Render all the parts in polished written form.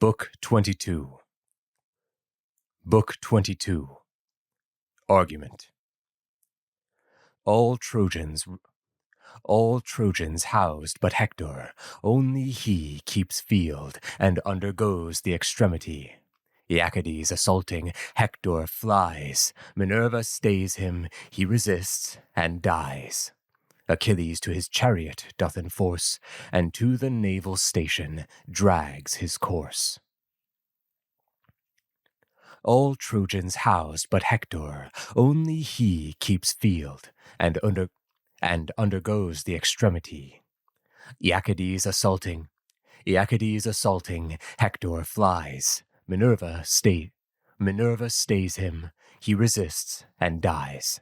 Book 22. Book 22. Argument. All Trojans housed but Hector, only he keeps field and undergoes the extremity. Iacides assaulting, Hector flies, Minerva stays him, he resists and dies. Achilles to his chariot doth enforce, and to the naval station drags his course. All Trojans housed but Hector, only he keeps field, and undergoes the extremity. Iacides assaulting, Hector flies, Minerva stays him, he resists and dies.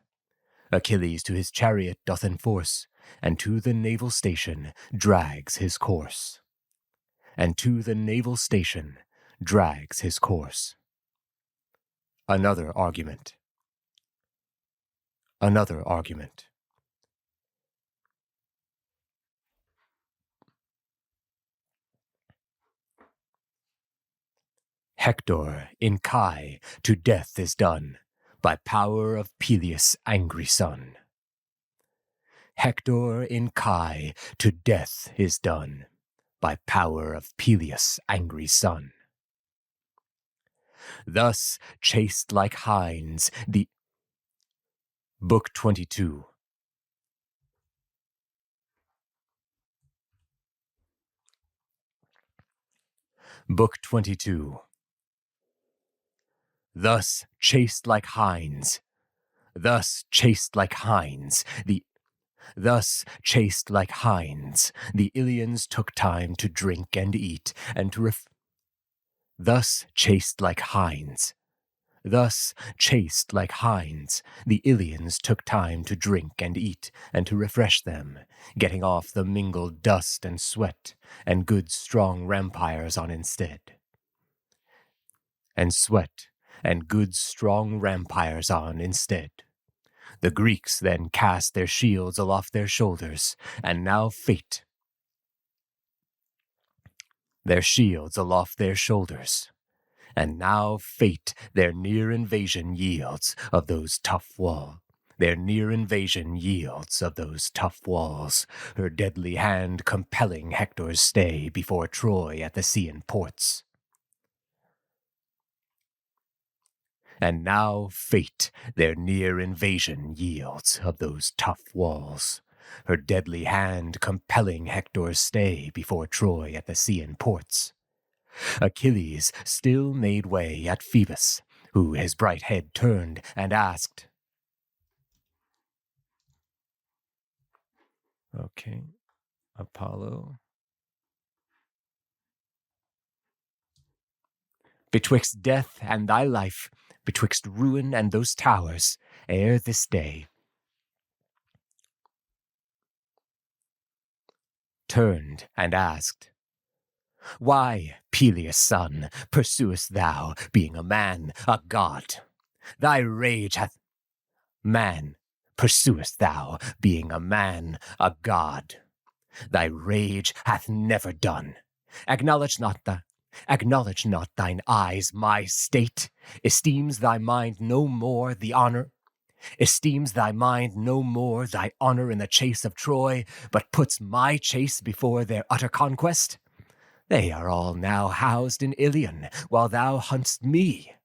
Achilles to his chariot doth enforce, and to the naval station drags his course. And to the naval station drags his course. Another argument. Another argument. Hector in Kai to death is done, by power of Peleus' angry son. Hector in Kai to death is done, by power of Peleus' angry son. Thus chased like hinds the Book 22. Book 22. Thus chased like hinds, the Ilians took time to drink and eat, and to Thus chased like hinds, the Ilians took time to drink and eat, and to refresh them, getting off the mingled dust and sweat, and good strong rampires on instead. The Greeks then cast their shields aloft their shoulders, and now fate. Their near invasion yields of those tough walls, her deadly hand compelling Hector's stay before Troy at the Scaean ports. And now fate their near invasion yields of those tough walls, her deadly hand compelling Hector's stay before Troy at the Scaean ports. Achilles still made way at Phoebus, who his bright head turned and asked. Okay, Apollo. Betwixt death and thy life, betwixt ruin and those towers, ere this day. Turned and asked, why, Peleus' son, pursuest thou, being a man, a god? Thy rage hath... Man, pursuest thou, being a man, a god? Thy rage hath never done. Acknowledge not thine eyes my state. Esteems thy mind no more thy honor in the chase of Troy, but puts my chase before their utter conquest? They are all now housed in Ilion, while thou hunt'st me.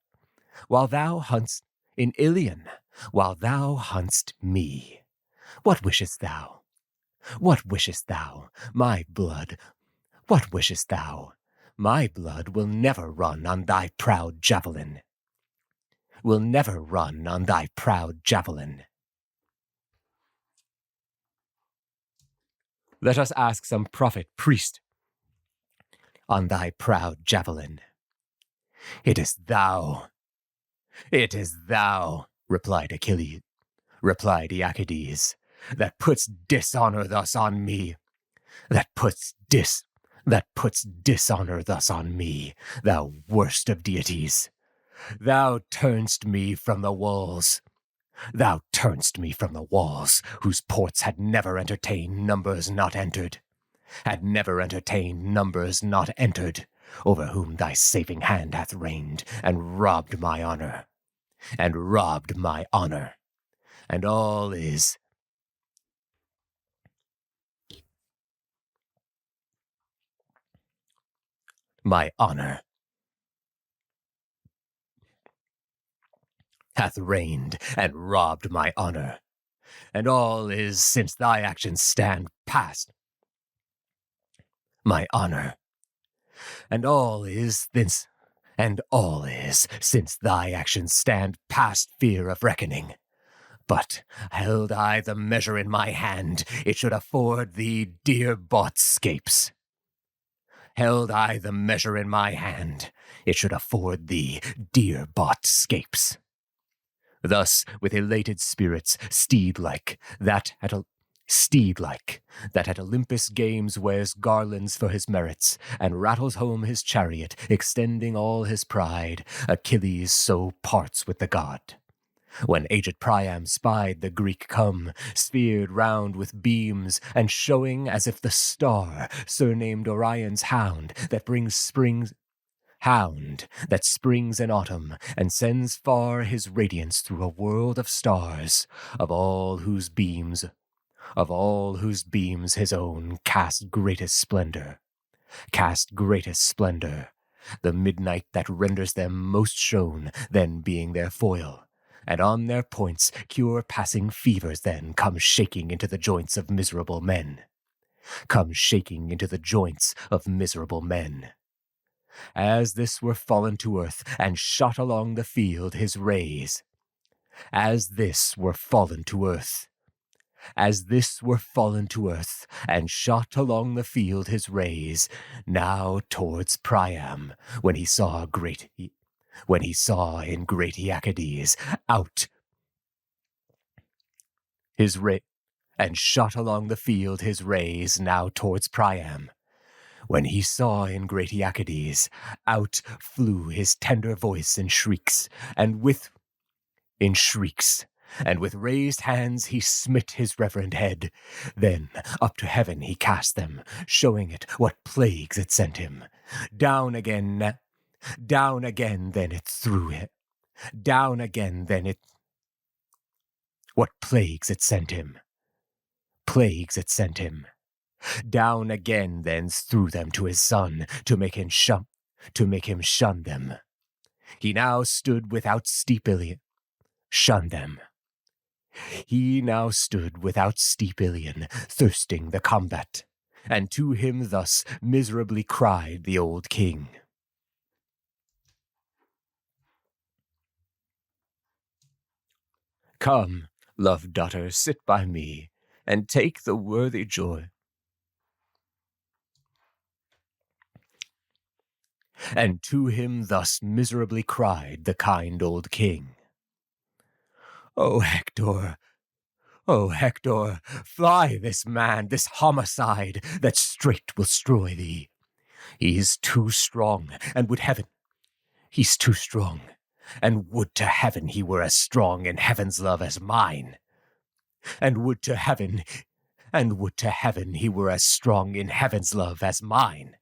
What wishest thou? My blood? What wishest thou? My blood will never run on thy proud javelin. Let us ask some prophet, priest, on thy proud javelin. It is thou, replied Iacides, that puts dishonor thus on me. Thou worst of deities. Thou turn'st me from the walls, whose ports had never entertained numbers not entered, over whom thy saving hand hath reigned, and robbed my honor, and robbed my honor, and all is my honor hath reigned, and robbed my honor, and all is since thy actions stand past my honor, and all is since thy actions stand past fear of reckoning. But held I the measure in my hand, it should afford thee dear-bought scapes. Held I the measure in my hand, it should afford thee dear-bought scapes. Thus, with elated spirits, steed-like, that at Olympus games wears garlands for his merits, and rattles home his chariot, extending all his pride, Achilles so parts with the god. When aged Priam spied the Greek come, sphered round with beams, and showing as if the star, surnamed Orion's hound, that springs in autumn, and sends far his radiance through a world of stars, of all whose beams his own cast greatest splendor, the midnight that renders them most shone, then being their foil, and on their points cure passing fevers then come shaking into the joints of miserable men. As this were fallen to earth, and shot along the field his rays. As this were fallen to earth, and shot along the field his rays, now towards Priam, when he saw in great Aeacides out his and shot along the field his rays, now towards Priam. When he saw in great Aeacides, out flew his tender voice in shrieks, and with raised hands he smit his reverend head. Then up to heaven he cast them, showing it what plagues it sent him. Down again, then it threw it. What plagues it sent him. Down again then threw them to his son, to make him shun them. He now stood without steep Iliad, thirsting the combat, and to him thus miserably cried the old king. Come, loved daughter, sit by me, and take the worthy joy. And to him thus miserably cried the kind old king. O Hector, fly this man, this homicide, that straight will destroy thee. He's too strong, and would to heaven he were as strong in heaven's love as mine. And would to heaven he were as strong in heaven's love as mine.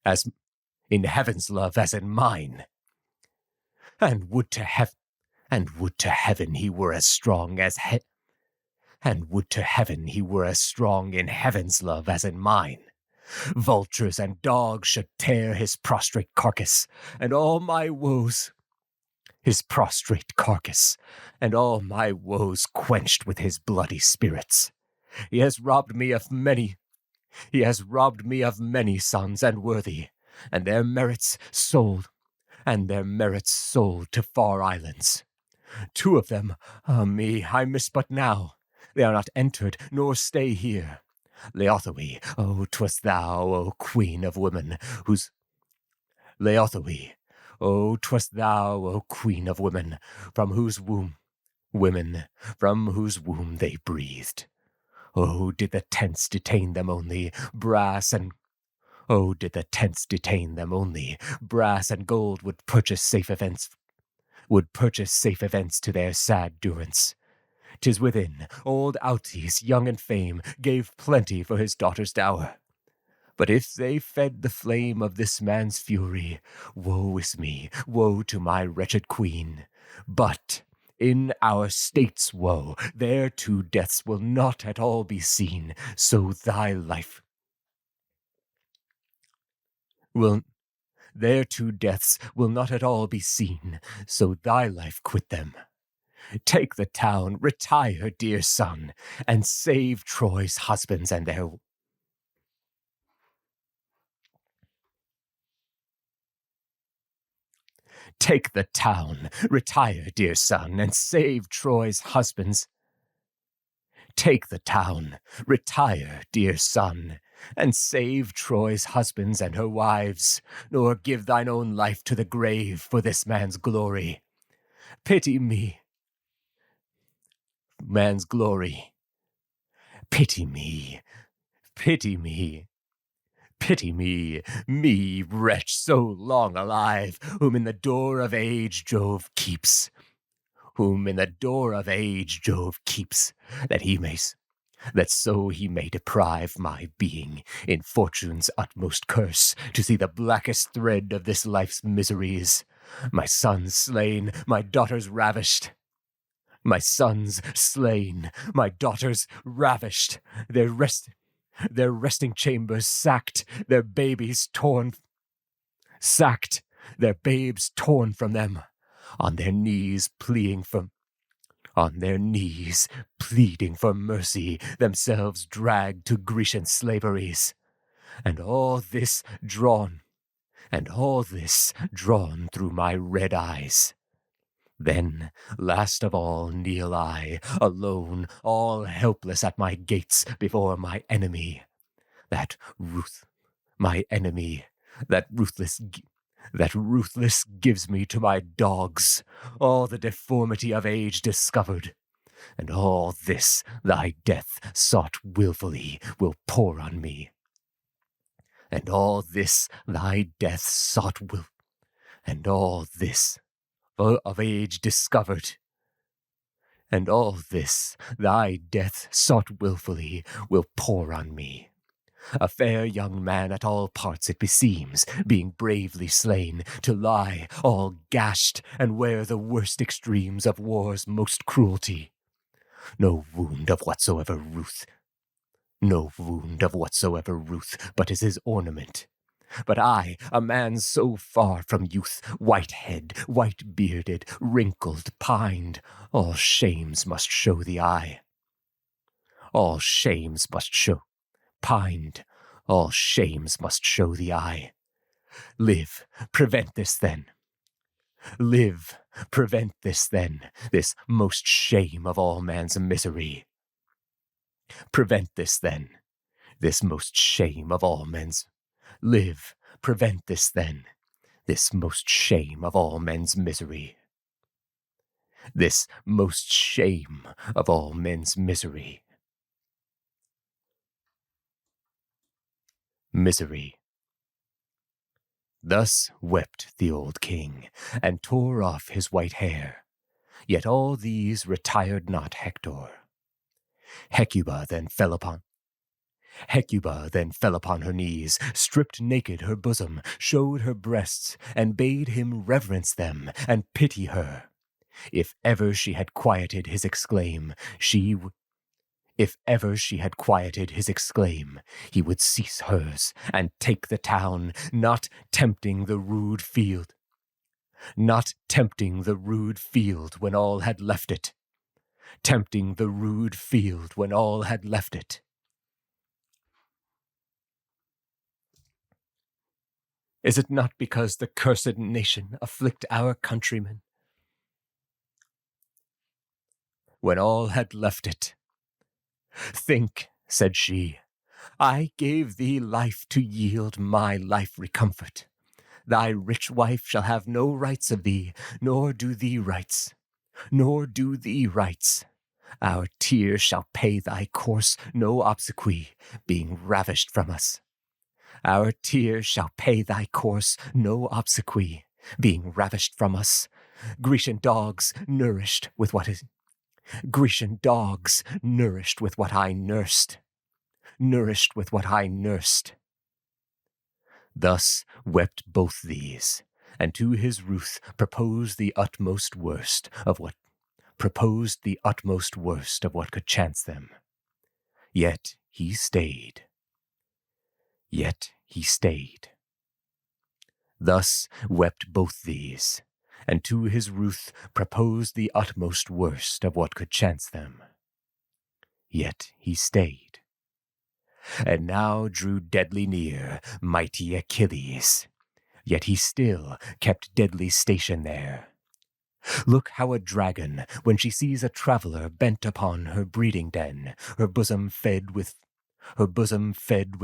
As in heaven's love as in mine. And would to heaven he were as strong as in heaven's love as in mine. Vultures and dogs should tear his prostrate carcass, and all my woes quenched with his bloody spirits. He has robbed me of many sons and worthy, and their merits sold to far islands. 2 of them, me, I miss but now. They are not entered, nor stay here. Laothoe, 'twas thou, O queen of women, from whose womb they breathed. Oh, did the tents detain them only, brass and gold would purchase safe events to their sad durance. 'Tis within, old Autes, young in fame, gave plenty for his daughter's dower. But if they fed the flame of this man's fury, woe is me, woe to my wretched queen. But in our state's woe, their two deaths will not at all be seen, so thy life will... Their two deaths will not at all be seen, so thy life quit them. Take the town, retire, dear son, and save Troy's husbands and their... Take the town, retire, dear son, and save Troy's husbands. Take the town, retire, dear son, and save Troy's husbands and her wives, nor give thine own life to the grave for this man's glory. Pity me, man's glory. Pity me, pity me. Pity me, me, wretch so long alive, whom in the door of age Jove keeps. Whom in the door of age Jove keeps, that so he may deprive my being in fortune's utmost curse, to see the blackest thread of this life's miseries. My sons slain, my daughters ravished. My sons slain, my daughters ravished, their resting chambers sacked, their babes torn from them, on their knees pleading for mercy, themselves dragged to Grecian slaveries, and all this drawn through my red eyes. Then, last of all, kneel I, alone, all helpless at my gates before my enemy, that ruthless gives me to my dogs, all the deformity of age discovered, and all this thy death sought willfully will pour on me. And all this thy death sought and all this of age discovered, and all this thy death sought willfully will pour on me. A fair young man at all parts it beseems, being bravely slain, to lie all gashed and wear the worst extremes of war's most cruelty. No wound of whatsoever ruth, but is his ornament. But I, a man so far from youth, white-head, white-bearded, wrinkled, pined, all shames must show the eye. All shames must show the eye. Live, prevent this then. This most shame of all man's misery. Prevent this then, this most shame of all men's... Live, prevent this then, this most shame of all men's misery. This most shame of all men's misery. Misery. Thus wept the old king, and tore off his white hair. Yet all these retired not Hector. Hecuba then fell upon her knees, stripped naked her bosom, showed her breasts, and bade him reverence them and pity her. If ever she had quieted his exclaim, he would cease hers and take the town, not tempting the rude field when all had left it. Is it not because the cursed nation afflict our countrymen? When all had left it. Think, said she, I gave thee life to yield my life recomfort. Thy rich wife shall have no rights of thee, nor do thee rights. Our tears shall pay thy course no obsequy, being ravished from us. Our tears shall pay thy course no obsequy, being ravished from us. Grecian dogs nourished with what I nursed. Thus wept both these, and to his ruth proposed the utmost worst of what could chance them. Yet he stayed. Thus wept both these, and to his ruth proposed the utmost worst of what could chance them. Yet he stayed. And now drew deadly near mighty Achilles, yet he still kept deadly station there. Look how a dragon, when she sees a traveller bent upon her breeding den, her bosom fed with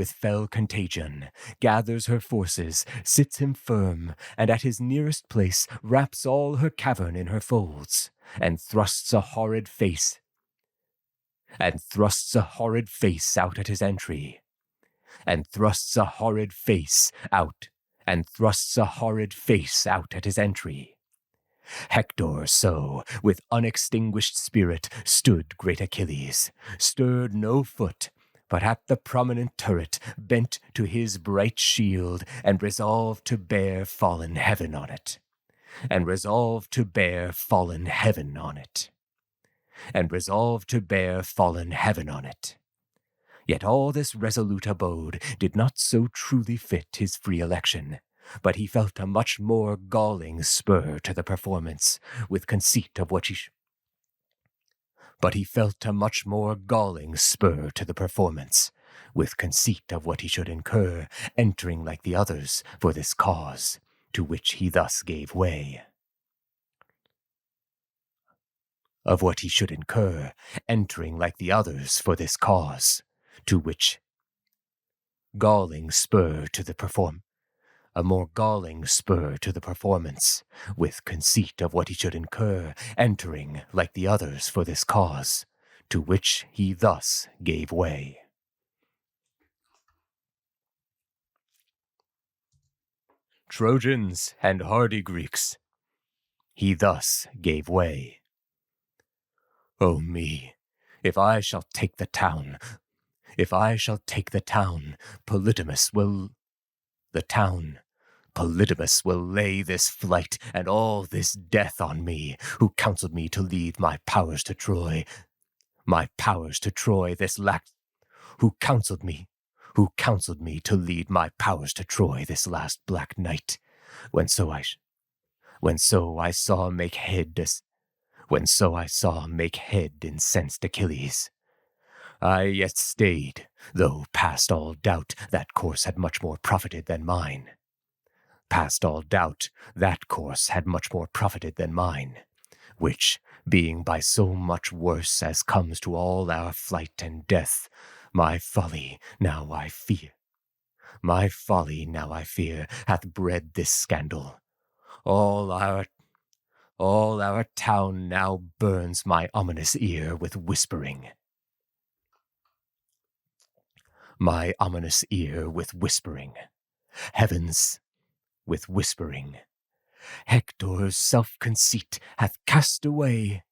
fell contagion, gathers her forces, sits him firm, and at his nearest place wraps all her cavern in her folds, and thrusts a horrid face out at his entry, at his entry. Hector so, with unextinguished spirit, stood great Achilles, stirred no foot, but at the prominent turret bent to his bright shield, and resolved to bear fallen heaven on it. Yet all this resolute abode did not so truly fit his free election, but he felt a much more galling spur to the performance, with conceit of what he should incur, entering like the others for this cause, to which he thus gave way. A more galling spur to the performance, with conceit of what he should incur, entering, like the others, for this cause, to which he thus gave way. Trojans and hardy Greeks, he thus gave way. O me, if I shall take the town, Polydamas will lay this flight and all this death on me, who counselled me to lead my powers to Troy. Who counselled me to lead my powers to Troy this last black night, when so I saw make head incensed Achilles. I yet stayed, though past all doubt that course had much more profited than mine. Which, being by so much worse as comes to all our flight and death, my folly now I fear, hath bred this scandal. All our town now burns my ominous ear with whispering. Heavens, with whispering. Hector's self-conceit hath cast away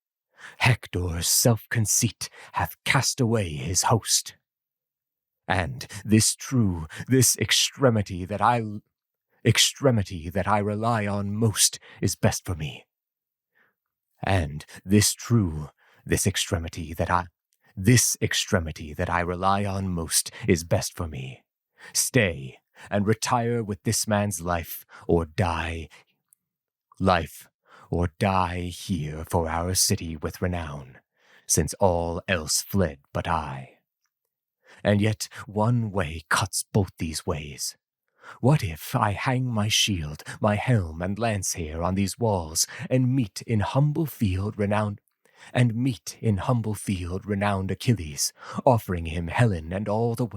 his host. And this extremity that I rely on most is best for me. This extremity that I rely on most is best for me. Stay and retire with this man's life, or die here for our city with renown, since all else fled but I. And yet one way cuts both these ways. What if I hang my shield, my helm, and lance here on these walls, and meet in humble field renowned Achilles, offering him Helen and all the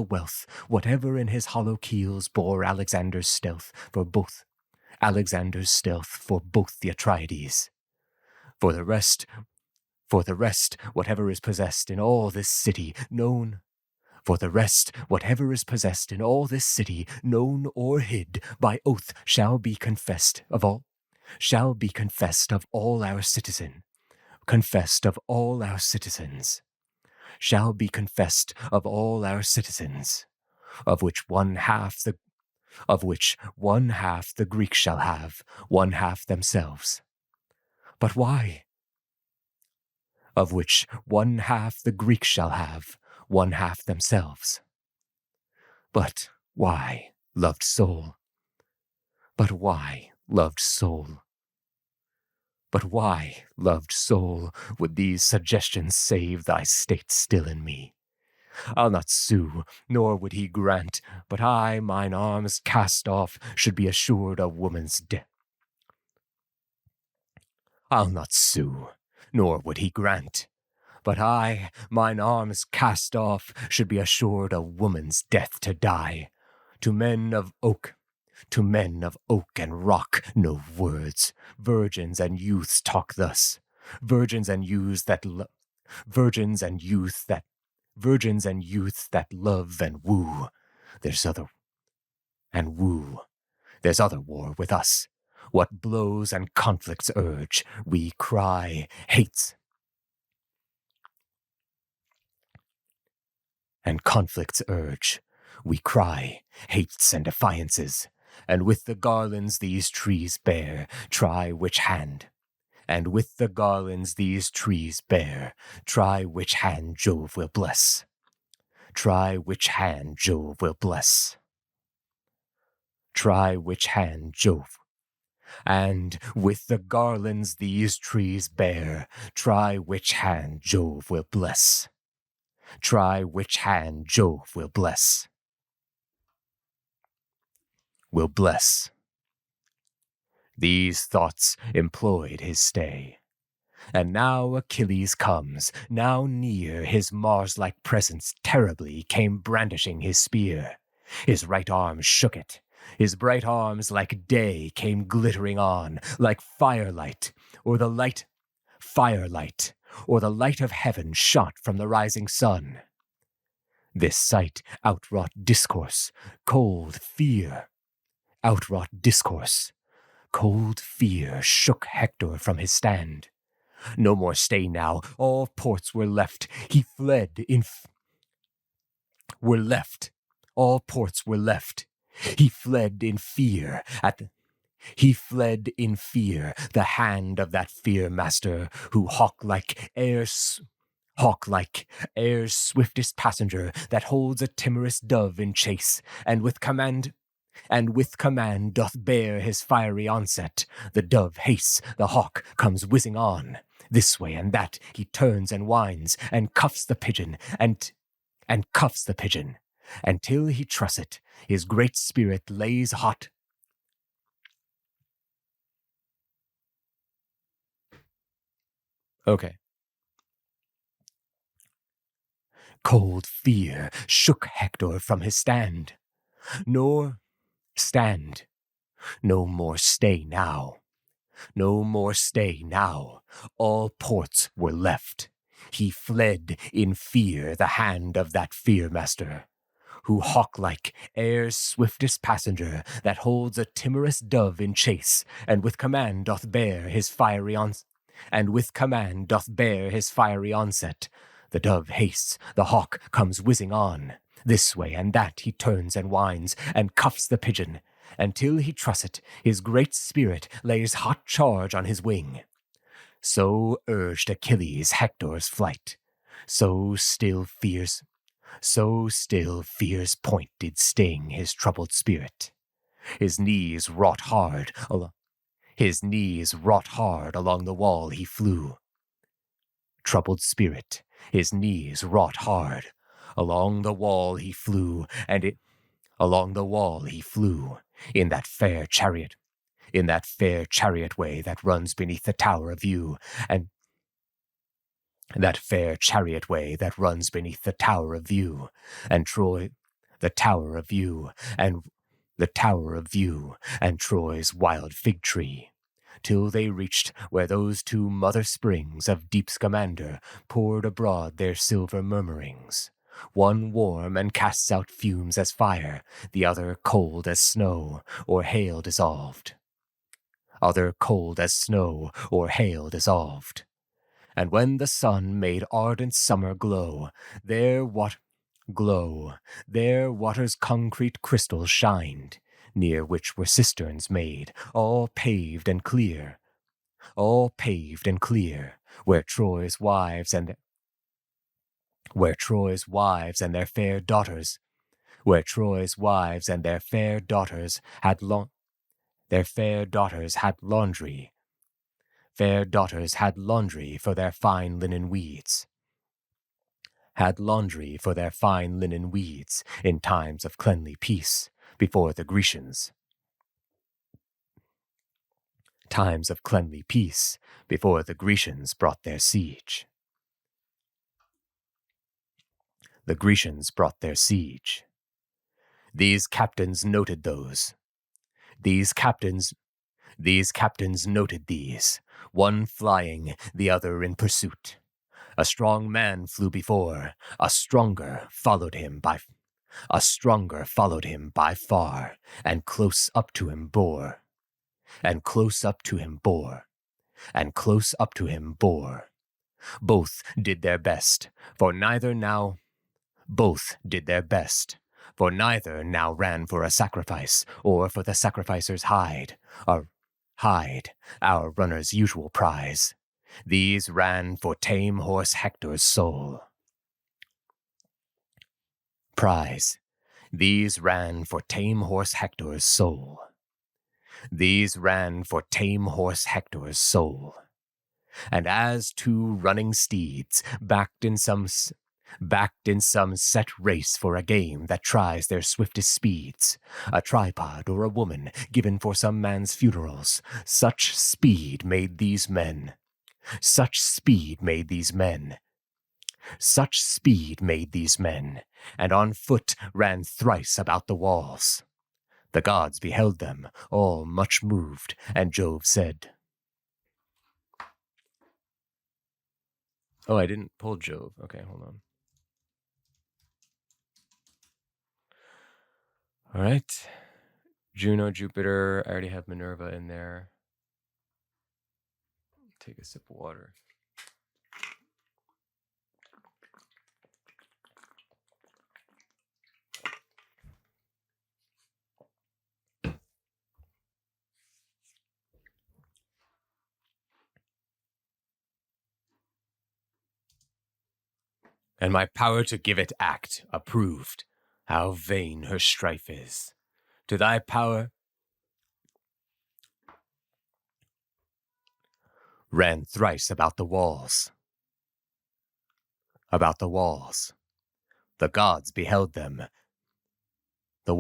wealth, whatever in his hollow keels bore Alexander's stealth for both the Atreides. For the rest, whatever is possessed in all this city, known or hid, by oath shall be confessed of all our citizens. of which one half the Greeks shall have, one half themselves. But why? Of which one half the Greeks shall have, one half themselves. But why, loved soul? But why, loved soul? But why, loved soul, would these suggestions save thy state still in me? I'll not sue, nor would he grant, but I, mine arms cast off, should be assured a woman's death. I'll not sue, nor would he grant, but I, mine arms cast off, should be assured a woman's death to die. To men of oak and rock, no words. Virgins and youths talk thus. Virgins and youths that love and woo. There's other war with us. What blows and conflicts urge, we cry, hates. And conflicts urge, we cry, hates and defiances. And with the garlands these trees bear, try which hand. And with the garlands these trees bear, try which hand Jove will bless. Try which hand Jove will bless. Try which hand Jove. And with the garlands these trees bear, try which hand Jove will bless. Try which hand Jove will bless. Will bless. These thoughts employed his stay. And now Achilles comes, now near his Mars-like presence terribly came brandishing his spear. His right arm shook it. His bright arms like day came glittering on, like firelight, or the light of heaven shot from the rising sun. This sight outwrought discourse, cold fear. Cold fear shook Hector from his stand. No more stay now, all ports were left. He fled all ports were left. He fled in fear the hand of that fear master who hawk-like air's swiftest passenger that holds a timorous dove in chase, and with command doth bear his fiery onset. The dove hastes, the hawk comes whizzing on. This way and that he turns and winds, and cuffs the pigeon, until he truss it. His great spirit lays hot. Okay. Cold fear shook Hector from his stand. No more stay now. All ports were left. He fled in fear the hand of that fear master, who hawk-like air's swiftest passenger that holds a timorous dove in chase, and with command doth bear his fiery onset. The dove hastes, the hawk comes whizzing on. This way and that he turns and winds, and cuffs the pigeon, until he truss it. His great spirit lays hot charge on his wing. So urged Achilles Hector's flight. So still fear's point did sting his troubled spirit. His knees wrought hard along the wall he flew. Troubled spirit, his knees wrought hard. Along the wall he flew, in that fair chariot way that runs beneath the tower of view, and Troy, the tower of view, and Troy's wild fig tree, till they reached where those two mother springs of deep Scamander poured abroad their silver murmurings. One warm and casts out fumes as fire, the other cold as snow or hail dissolved. And when the sun made ardent summer glow, there glow. There water's concrete crystal shined, near which were cisterns made, all paved and clear, where Troy's wives and their fair daughters, had laundry, for their fine linen weeds. In times of cleanly peace before the Grecians. Brought their siege. These captains noted these, one flying, the other in pursuit. A strong man flew before, a stronger followed him by far, and close up to him bore. Both did their best, for neither now ran for a sacrifice, or for the sacrificer's hide, our runner's usual prize. These ran for tame horse Hector's soul. These ran for tame horse Hector's soul. And as two running steeds, backed in some set race for a game that tries their swiftest speeds, a tripod or a woman given for some man's funerals, such speed made these men, and on foot ran thrice about the walls. The gods beheld them, all much moved, and Jove said, Oh, I didn't pull Jove. Okay, hold on. All right. Juno, Jupiter. I already have Minerva in there. Take a sip of water. And my power to give it act approved. How vain her strife is. To thy power ran thrice about the walls. The gods beheld them. The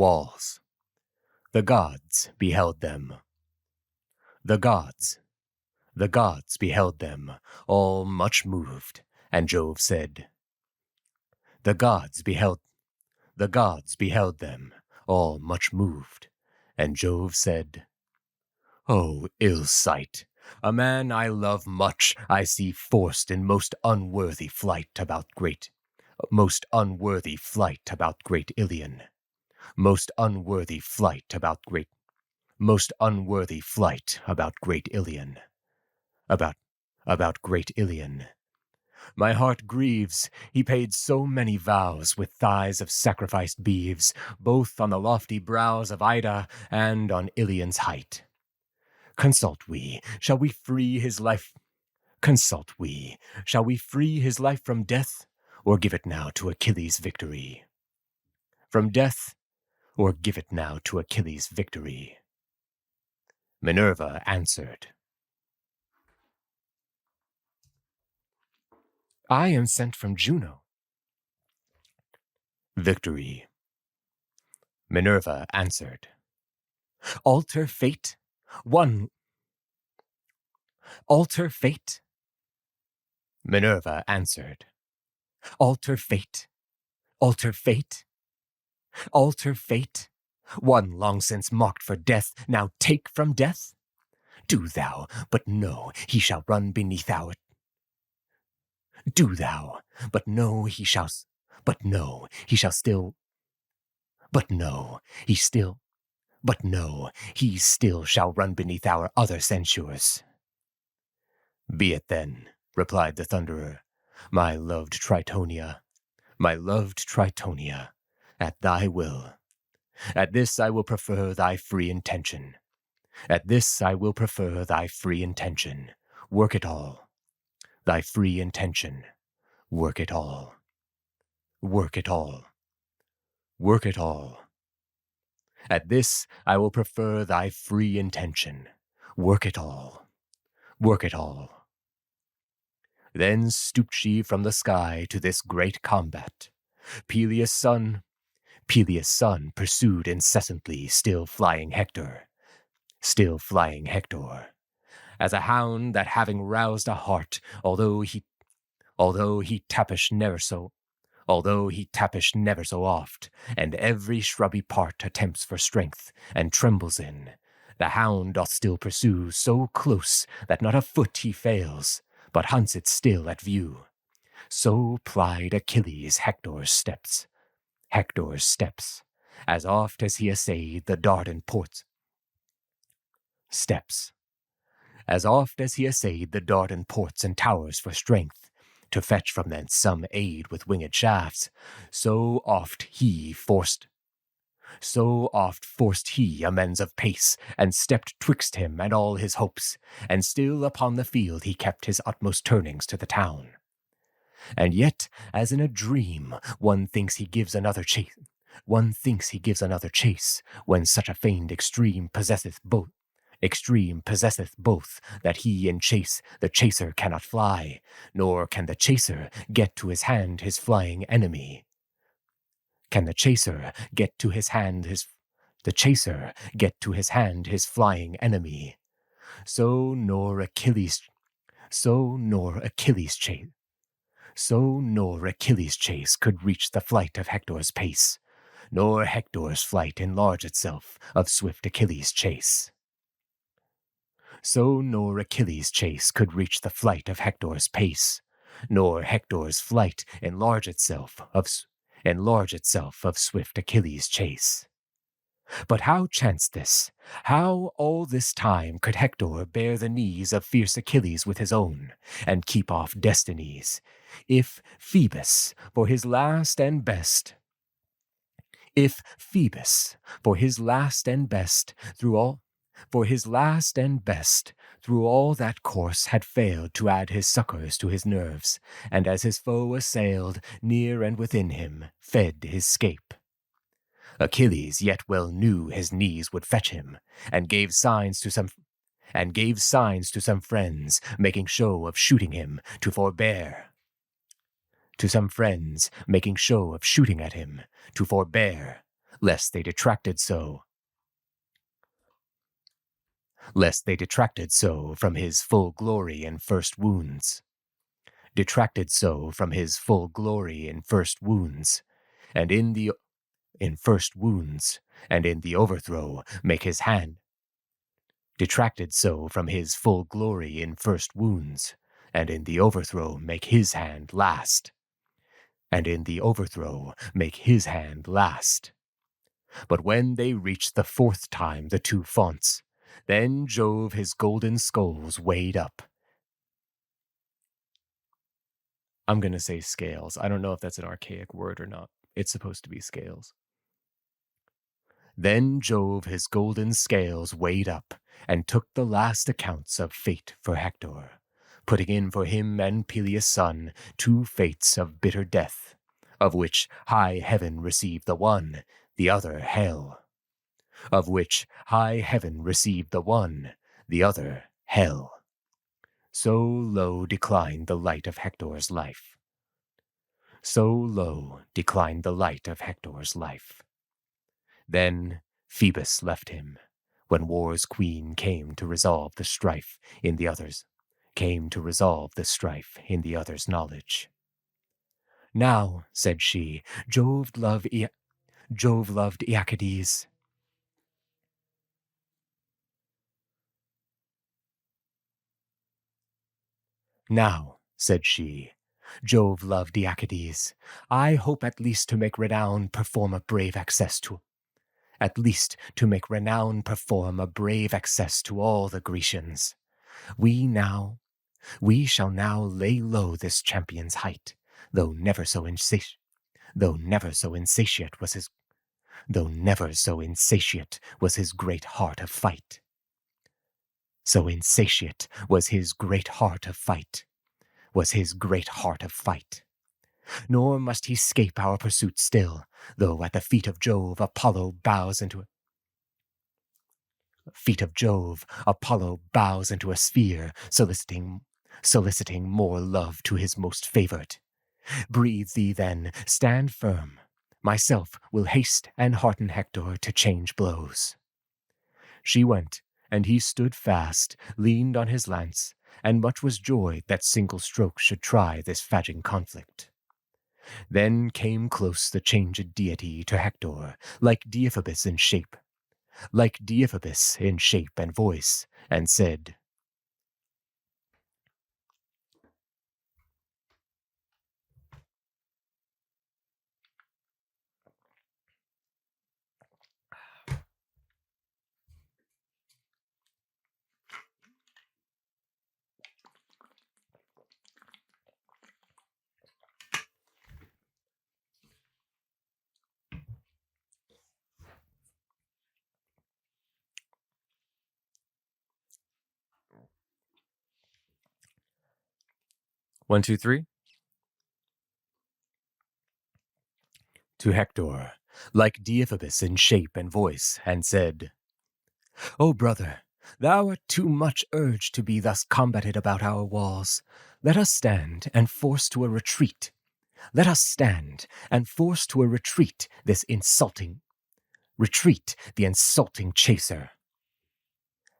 gods beheld them, all much moved, and Jove said, The gods beheld them, all much moved, and Jove said, Oh, ill sight! A man I love much I see forced in most unworthy flight about great Ilion. Most unworthy flight about great Ilion. My heart grieves, he paid so many vows with thighs of sacrificed beeves, both on the lofty brows of Ida and on Ilion's height. Consult we, shall we free his life from death, or give it now to Achilles' victory? Minerva answered, I am sent from Juno. Victory. Minerva answered, Alter fate. Minerva answered, Alter fate. One long since marked for death, now take from death? Do thou, but know he shall run beneath our... Do thou, but know he shall... But know he still shall run beneath our other censures. Be it then, replied the Thunderer, my loved Tritonia. my loved Tritonia, at thy will. At this I will prefer thy free intention. At this I will prefer thy free intention. Work it all. Thy free intention. Work it all. Work it all. Work it all. At this I will prefer thy free intention. Work it all. Work it all. Then stooped she from the sky to this great combat. Peleus' son pursued incessantly, still flying Hector. As a hound that having roused a hart, although he tappish never so oft, and every shrubby part attempts for strength, and trembles in, the hound doth still pursue so close that not a foot he fails, but hunts it still at view. So plied Achilles Hector's steps, as oft as he essayed the Dardan ports. As oft as he essayed the Dardan ports and towers for strength, to fetch from thence some aid with winged shafts, so oft forced he amends of pace, and stepped twixt him and all his hopes, and still upon the field he kept his utmost turnings to the town. And yet, as in a dream, one thinks he gives another chase, when such a feigned extreme possesseth both, that he in chase the chaser cannot fly, nor can the chaser get to his hand his flying enemy. So nor Achilles chase could reach the flight of Hector's pace, nor Hector's flight enlarge itself of swift Achilles' chase. So nor Achilles' chase could reach the flight of Hector's pace, nor Hector's flight enlarge itself of swift Achilles' chase. But how chanced this? How all this time could Hector bear the knees of fierce Achilles with his own, and keep off destinies, if Phoebus, for his last and best, through all that course had failed to add his succors to his nerves, and as his foe assailed, near and within him, fed his scape. Achilles yet well knew his knees would fetch him, and gave signs to some friends, making show of shooting him to forbear. Lest they detracted so from his full glory in first wounds. And in the overthrow make his hand. Detracted so from his full glory in first wounds, and in the overthrow make his hand last. But when they reached the fourth time the two fonts, then Jove his golden skulls weighed up. I'm going to say scales. I don't know if that's an archaic word or not. It's supposed to be scales. Then Jove his golden scales weighed up, and took the last accounts of fate for Hector, putting in for him and Peleus' son 2 fates of bitter death, of which high heaven received the one, the other hell. So low declined the light of Hector's life. Then Phoebus left him, when war's queen came to resolve the strife in the others' knowledge. Now, said she, Jove loved Iacides. Now, said she, Jove loved Iacides. I hope at least to make renown perform a brave access to all the Grecians. We shall now lay low this champion's height, though never so insatiate. though never so insatiate was his great heart of fight. So insatiate was his great heart of fight, Nor must he scape our pursuit still, though at the feet of Jove Apollo bows into a sphere, soliciting more love to his most favored. Breathe thee then, stand firm. Myself will haste and hearten Hector to change blows. She went, and he stood fast, leaned on his lance, and much was joy that single stroke should try this fagging conflict. Then came close the changed deity to Hector, like Deiphobus in shape and voice, and said, One, two, three. To Hector, like Deiphobus in shape and voice, and said, O brother, thou art too much urged to be thus combated about our walls. Let us stand and force to a retreat. The insulting chaser.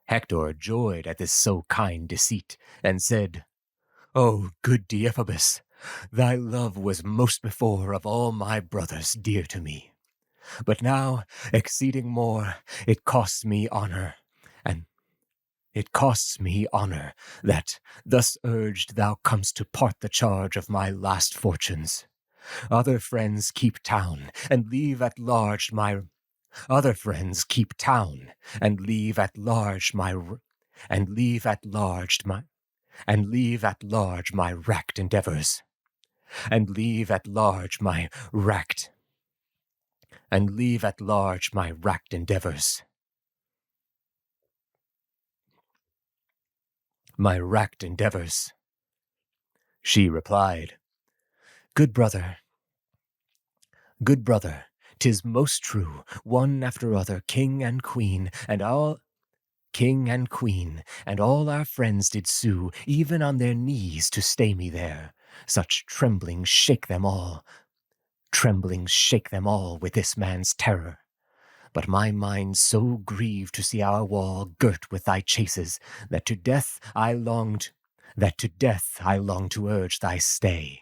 Hector joyed at this so kind deceit, and said, O good Deiphobus, thy love was most before of all my brothers dear to me. But now, exceeding more, it costs me honor, that, thus urged, thou comest to part the charge of my last fortunes. Other friends keep town, and leave at large my racked endeavors. She replied, Good brother, 'tis most true, one after other, king and queen, and all our friends did sue, even on their knees to stay me there. Such tremblings shake them all with this man's terror. But my mind so grieved to see our wall girt with thy chases, that to death I longed to urge thy stay.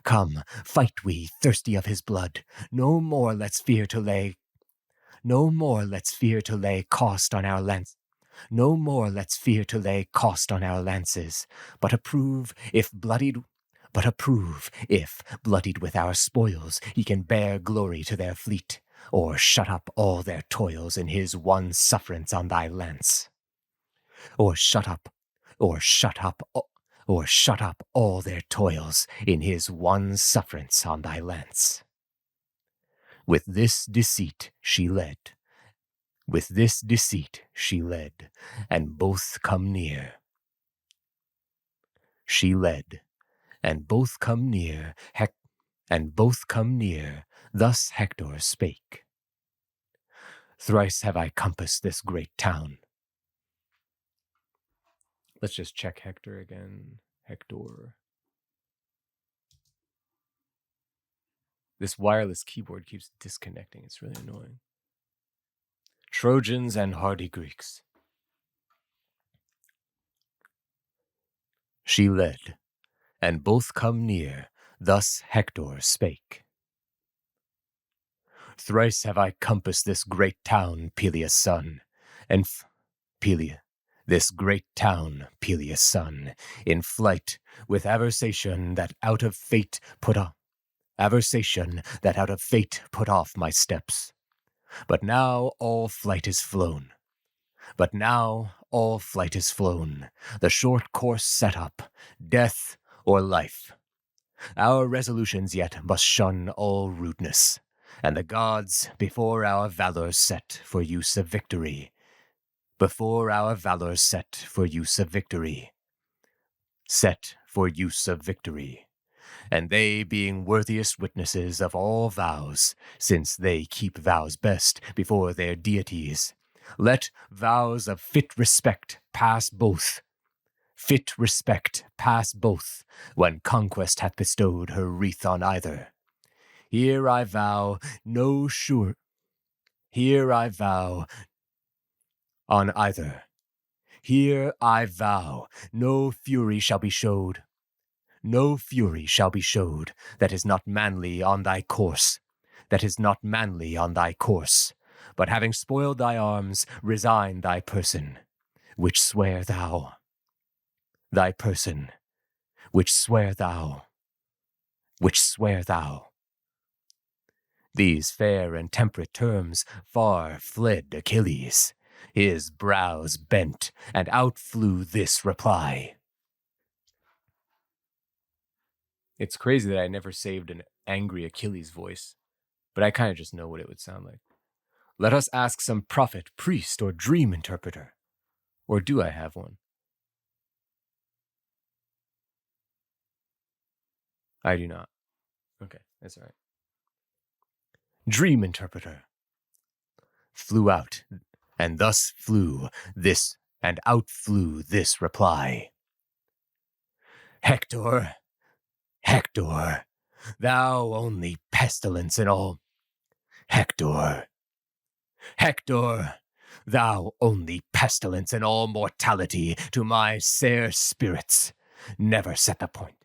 Come, fight we, thirsty of his blood. No more let's fear to lay cost on our lances, but approve if bloodied with our spoils he can bear glory to their fleet, or shut up all their toils in his one sufferance on thy lance. Or shut up all their toils in his one sufferance on thy lance. With this deceit she led, and both come near. Thus Hector spake. Thrice have I compassed this great town. Let's just check Hector again. Hector. This wireless keyboard keeps disconnecting. It's really annoying. Trojans and hardy Greeks. She led, and both come near. Thus Hector spake. Thrice have I compassed this great town, Peleus' son, Peleus' son, in flight, with aversion that out of fate put off my steps. But now all flight is flown. The short course set up, death or life. Our resolutions yet must shun all rudeness, and the gods before our valors set for use of victory. Before our valors set for use of victory. Set for use of victory. And they being worthiest witnesses of all vows, since they keep vows best before their deities, let vows of fit respect pass both. Fit respect pass both, when conquest hath bestowed her wreath on either. Here I vow on either. Here I vow no fury shall be showed. No fury shall be showed that is not manly on thy course, that is not manly on thy course, but having spoiled thy arms, resign thy person, which swear thou. Thy person, which swear thou. Which swear thou. These fair and temperate terms far fled Achilles. His brows bent, and out flew this reply. It's crazy that I never saved an angry Achilles voice, but I kind of just know what it would sound like. Let us ask some prophet, priest, or dream interpreter. Or do I have one? I do not. Okay, that's all right. Dream interpreter. Flew out, and thus flew this, and out flew this reply. Hector, Hector, thou only pestilence in all. Hector, Hector, thou only pestilence in all mortality to my sere spirits, never set the point.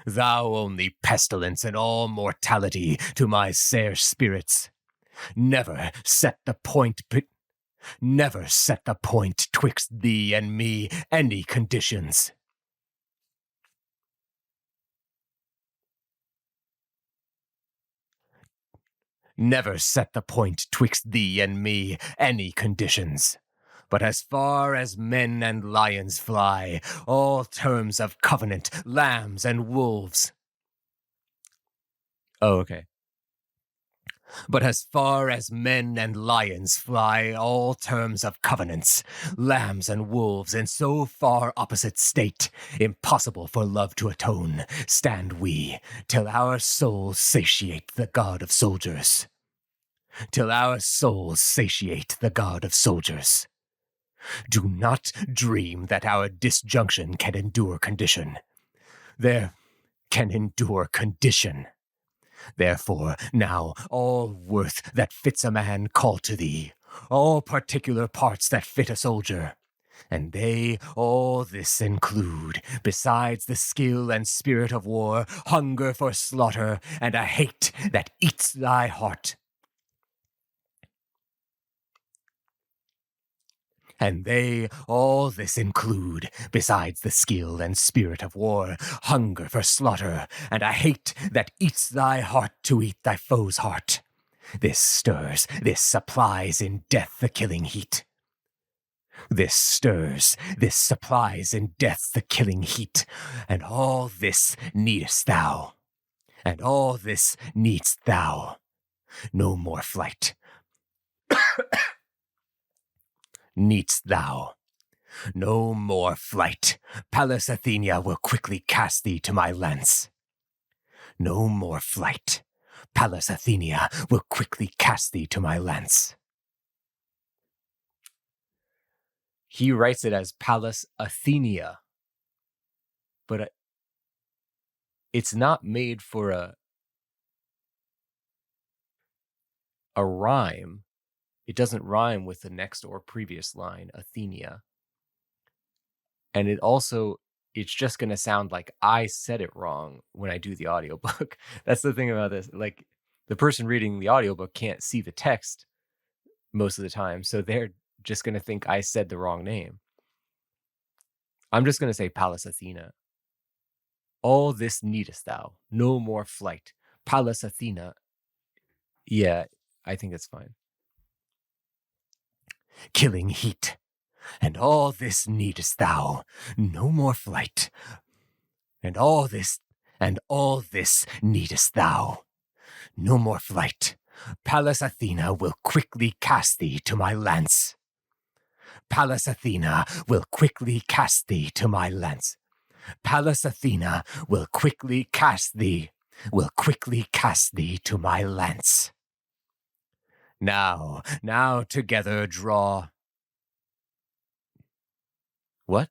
Thou only pestilence in all mortality to my sere spirits, never set the point, never set the point twixt thee and me any conditions. Never set the point twixt thee and me any conditions. But as far as men and lions fly, all terms of covenant, lambs and wolves. Oh, okay. But as far as men and lions fly, all terms of covenants, lambs and wolves, in so far opposite state, impossible for love to atone, stand we, till our souls satiate the God of soldiers. Till our souls satiate the God of soldiers. Do not dream that our disjunction can endure condition. There can endure condition. Therefore, now, all worth that fits a man call to thee, all particular parts that fit a soldier, and they all this include, besides the skill and spirit of war, hunger for slaughter, and a hate that eats thy heart. And they all this include, besides the skill and spirit of war, hunger for slaughter, and a hate that eats thy heart to eat thy foe's heart. This stirs, this supplies in death the killing heat. This stirs, this supplies in death the killing heat, and all this needest thou. And all this needst thou. No more flight. Needst thou. No more flight. Pallas Athenia will quickly cast thee to my lance. No more flight. Pallas Athenia will quickly cast thee to my lance. He writes it as Pallas Athenia, but it's not made for a rhyme. It doesn't rhyme with the next or previous line, Athenia. And it's just going to sound like I said it wrong when I do the audiobook. That's the thing about this. Like, the person reading the audiobook can't see the text most of the time, so they're just going to think I said the wrong name. I'm just going to say Pallas Athena. All this needest thou. No more flight. Pallas Athena. Yeah, I think it's fine. Killing heat, and all this needest thou. No more flight. And all this needest thou. No more flight. Pallas Athena will quickly cast thee to my lance. Pallas Athena will quickly cast thee to my lance. Pallas Athena will quickly cast thee to my lance. Now together draw. What?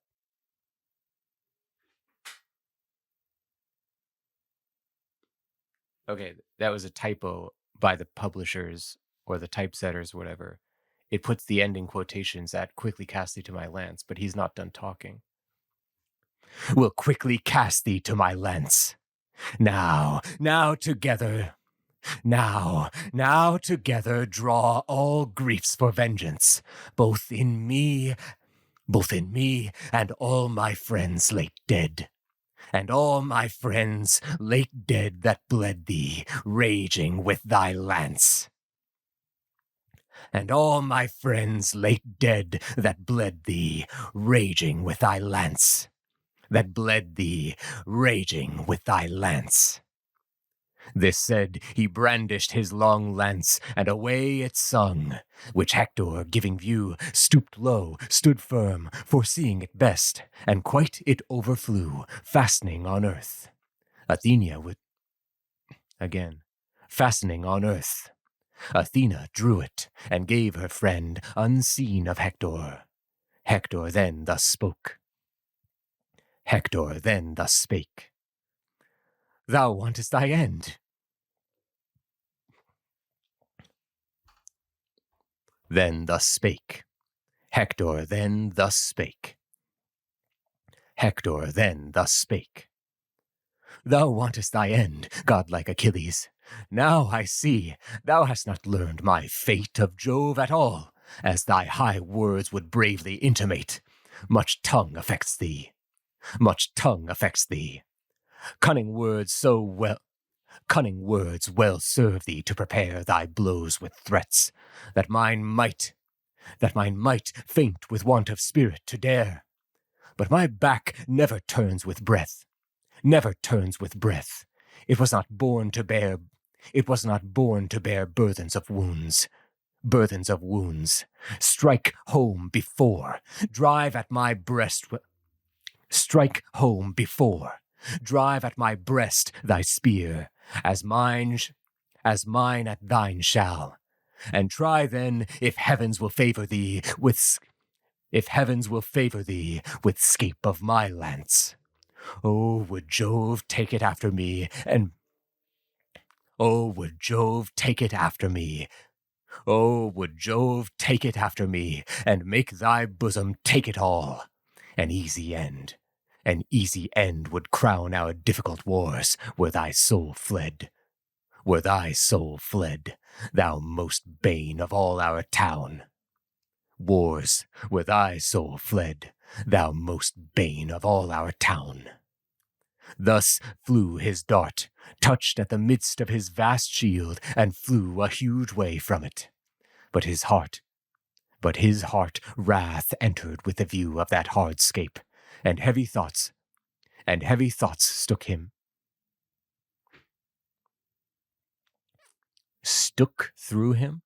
Okay, that was a typo by the publishers or the typesetters, whatever. It puts the ending quotations at quickly cast thee to my lance, but he's not done talking. Will quickly cast thee to my lance. Now together draw all griefs for vengeance, both in me and all my friends late dead. And all my friends late dead that bled thee, raging with thy lance. And all my friends late dead that bled thee, raging with thy lance. That bled thee, raging with thy lance. This said, he brandished his long lance, and away it sung, which Hector, giving view, stooped low, stood firm, foreseeing it best, and quite it overflew, fastening on earth. Athena would... Again, fastening on earth. Athena drew it, and gave her friend, unseen of Hector. Hector then thus spoke. Thou wantest thy end. Then thus spake. Hector then thus spake. Thou wantest thy end, godlike Achilles. Now I see thou hast not learned my fate of Jove at all, as thy high words would bravely intimate. Much tongue affects thee. Cunning words well serve thee to prepare thy blows with threats, that mine might faint with want of spirit to dare. But my back never turns with breath. It was not born to bear burthens of wounds. Strike home before, drive at my breast thy spear, as mine at thine shall. And try then if heavens will favor thee with scape of my lance. Oh, would Jove take it after me, and make thy bosom take it all. An easy end would crown our difficult wars, were thy soul fled, thou most bane of all our town. Wars, were thy soul fled, thou most bane of all our town. Thus flew his dart, touched at the midst of his vast shield, and flew a huge way from it. But his heart wrath entered with the view of that hard scape, and heavy thoughts stook him. Stook through him?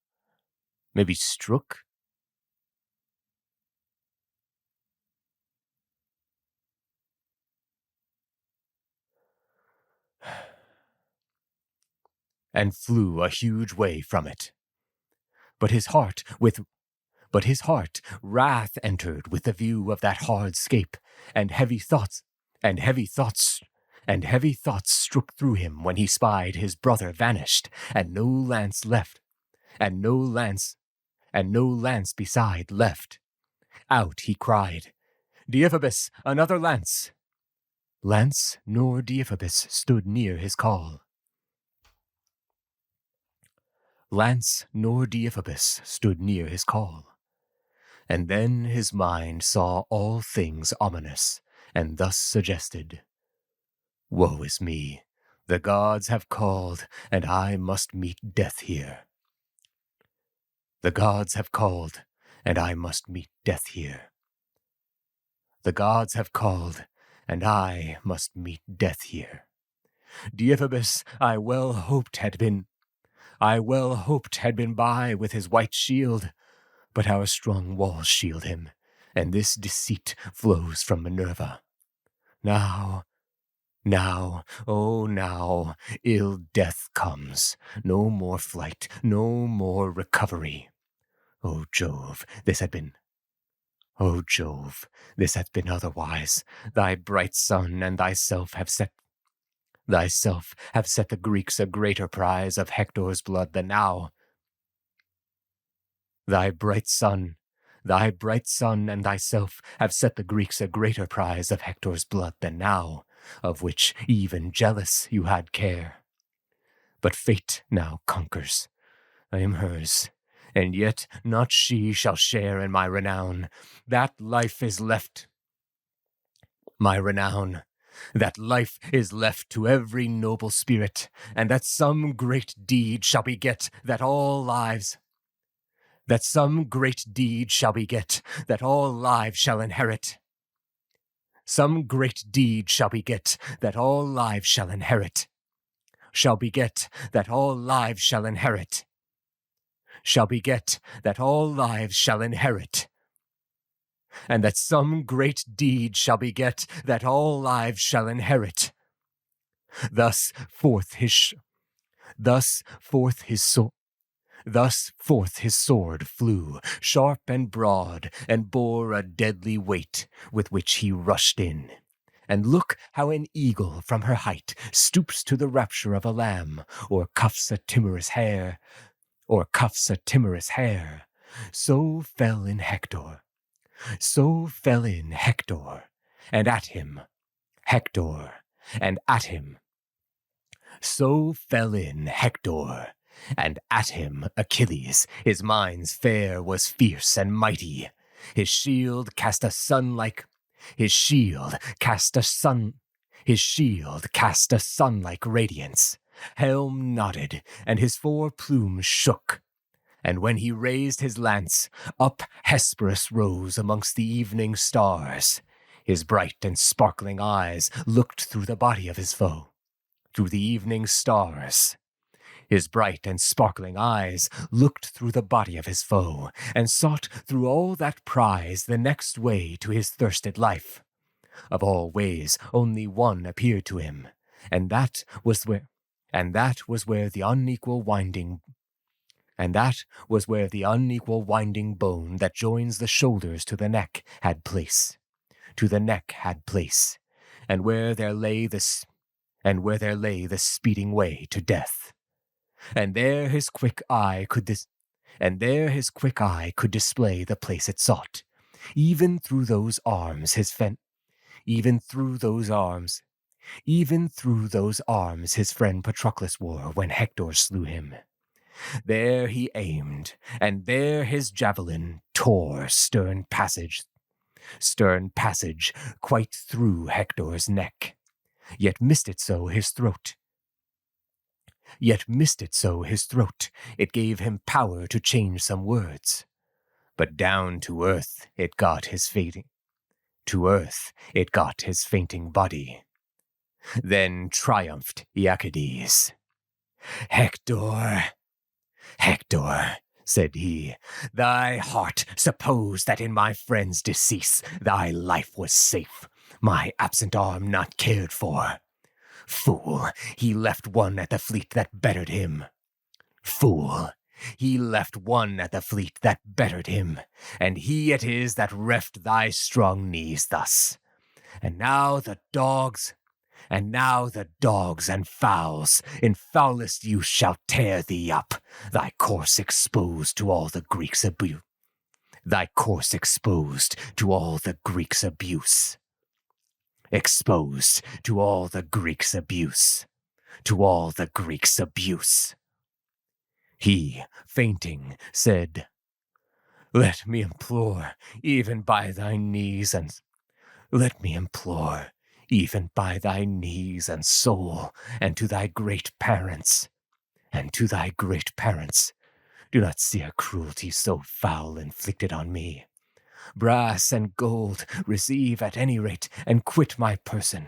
Maybe strook? And flew a huge way from it. But his heart wrath entered with the view of that hard scape, and heavy thoughts strook through him when he spied his brother vanished, and no lance beside left. Out he cried, Deiphobus, another lance! Lance nor Deiphobus stood near his call. And then his mind saw all things ominous, and thus suggested, Woe is me, the gods have called, and I must meet death here. The gods have called, and I must meet death here. and I must meet death here. Deiphobus I well hoped had been by with his white shield, but our strong walls shield him, and this deceit flows from Minerva. Now, oh now, ill death comes, no more flight, no more recovery. O Jove, this hath been otherwise. Thy bright sun and thyself have set the Greeks a greater prize of Hector's blood than now. Thy bright sun and thyself have set the Greeks a greater prize of Hector's blood than now, of which even jealous you had care. But fate now conquers. I am hers, and yet not she shall share in my renown. That life is left to every noble spirit, and that some great deed shall beget that all lives shall inherit. Some great deed shall beget that all lives shall inherit. Shall beget that all lives shall inherit. Shall beget that all lives shall inherit. And that some great deed shall beget that all lives shall inherit. Thus forth his sword flew, sharp and broad, and bore a deadly weight, with which he rushed in. And look how an eagle from her height stoops to the rapture of a lamb, or cuffs a timorous hare. So fell in Hector, and at him, So fell in Hector, and at him Achilles. His mind's fare was fierce and mighty. His shield cast a sun-like radiance. Helm nodded, and his four plumes shook. And when he raised his lance, up Hesperus rose amongst the evening stars. His bright and sparkling eyes looked through the body of his foe. Through the evening stars. His bright and sparkling eyes looked through the body of his foe, and sought through all that prize the next way to his thirsted life. Of all ways only one appeared to him, and that was where the unequal winding bone that joins the shoulders to the neck had place. And where there lay the speeding way to death. And there his quick eye could display the place it sought. Even through those arms his friend Patroclus wore when Hector slew him. There he aimed, and there his javelin tore stern passage quite through Hector's neck. Yet missed it so his throat. It gave him power to change some words. But down to earth it got his fainting body. Then triumphed Iacides. Hector, said he, thy heart supposed that in my friend's decease thy life was safe, my absent arm not cared for. Fool, he left one at the fleet that bettered him. And he it is that reft thy strong knees thus. And now the dogs and fowls in foulest use shall tear thee up, thy corse exposed to all the Greeks' abuse. He, fainting, said, Let me implore, even by thy knees and soul, and to thy great parents, do not see a cruelty so foul inflicted on me. Brass and gold receive at any rate, and quit my person,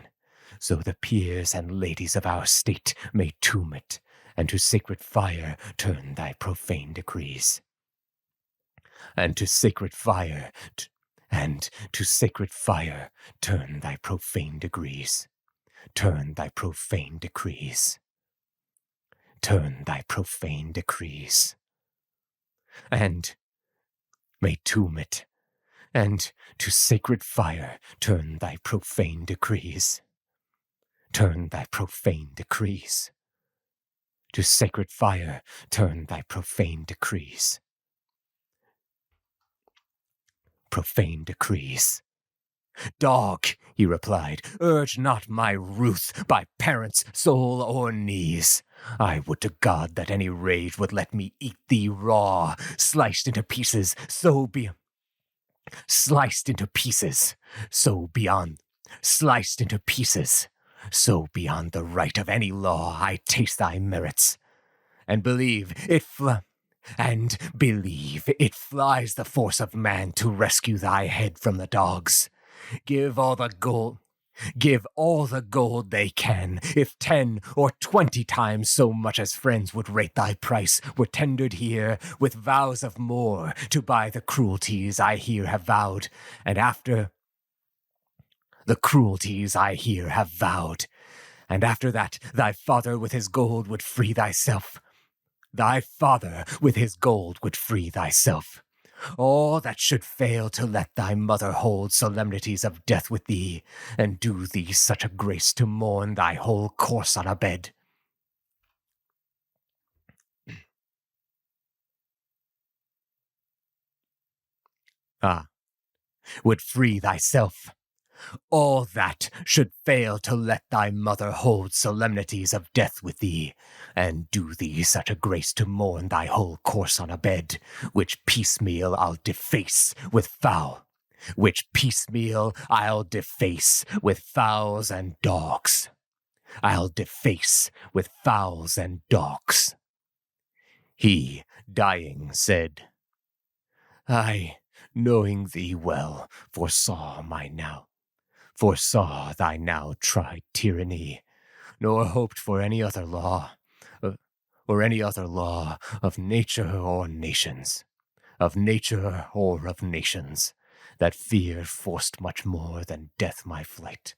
so the peers and ladies of our state may tomb it, and to sacred fire turn thy profane decrees. And to sacred fire, turn thy profane degrees. Turn thy profane decrees. Turn thy profane decrees. And may tomb it, and to sacred fire turn thy profane decrees. Turn thy profane decrees. To sacred fire turn thy profane decrees. Profane decrees. Dog, he replied, urge not my ruth by parents, soul, or knees. I would to God that any rage would let me eat thee raw, sliced into pieces, so beyond the right of any law I taste thy merits, and believe it flies the force of man to rescue thy head from the dogs. Give all the gold they can, if 10 or 20 times so much as friends would rate thy price were tendered here, with vows of more, to buy the cruelties I here have vowed, and after that thy father with his gold would free thyself. All that should fail to let thy mother hold solemnities of death with thee, and do thee such a grace to mourn thy whole course on a bed. Would free thyself. All that should fail to let thy mother hold solemnities of death with thee, and do thee such a grace to mourn thy whole course on a bed, which piecemeal I'll deface with fowls and dogs. He, dying, said, I, knowing thee well, foresaw thy now tried tyranny, nor hoped for any other law, of nature or of nations, that fear forced much more than death my flight,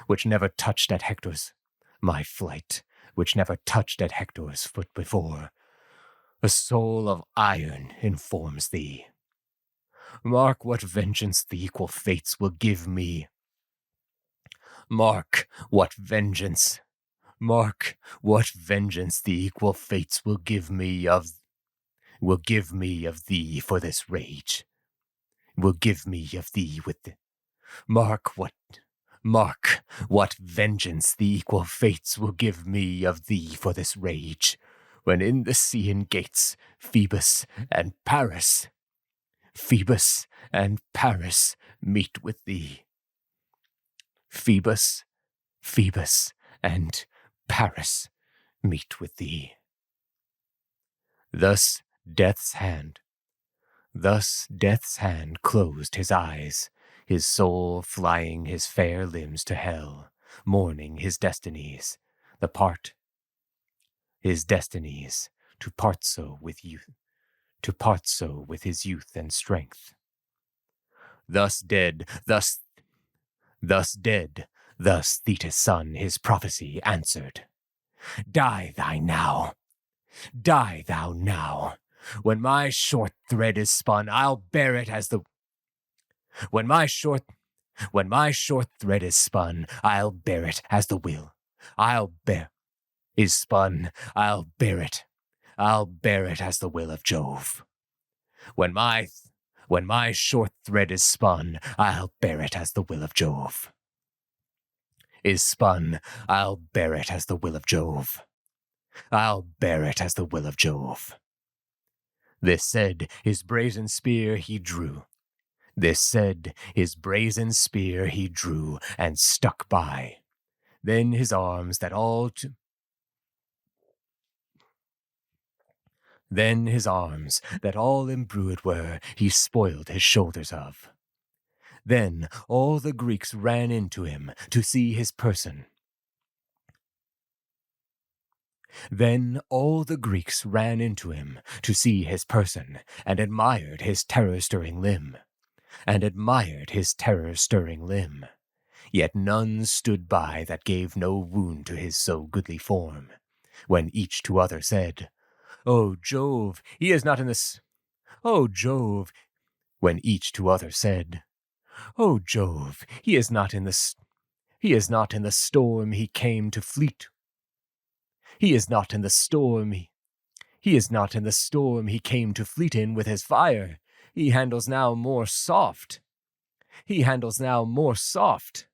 which never touched at Hector's foot before. A soul of iron informs thee. Mark what vengeance the equal fates will give me. Mark what vengeance the equal fates will give me of thee for this rage. Mark what vengeance the equal fates will give me of thee for this rage, when in the Scaean gates Phoebus and Paris meet with thee. Phoebus and Paris meet with thee. Thus death's hand closed his eyes, his soul flying his fair limbs to hell, mourning his destinies, to part so with his youth and strength. Thus Thetis' son his prophecy answered. Die thou now. When my short thread is spun, I'll bear it as the will. I'll bear it as the will of Jove. When my short thread is spun, I'll bear it as the will of Jove. I'll bear it as the will of Jove. This said, his brazen spear he drew. And stuck by. Then his arms that all Then his arms, that all embrued were, he spoiled his shoulders of. Then all the Greeks ran into him to see his person. Then all the Greeks ran into him to see his person, and admired his terror-stirring limb. Yet none stood by that gave no wound to his so goodly form, when each to other said, "O Jove, he is not in this. O Jove," when each to other said, "O Jove, he is not in the storm he came to fleet. He is not in the storm he came to fleet in with his fire. He handles now more soft. He handles now more soft.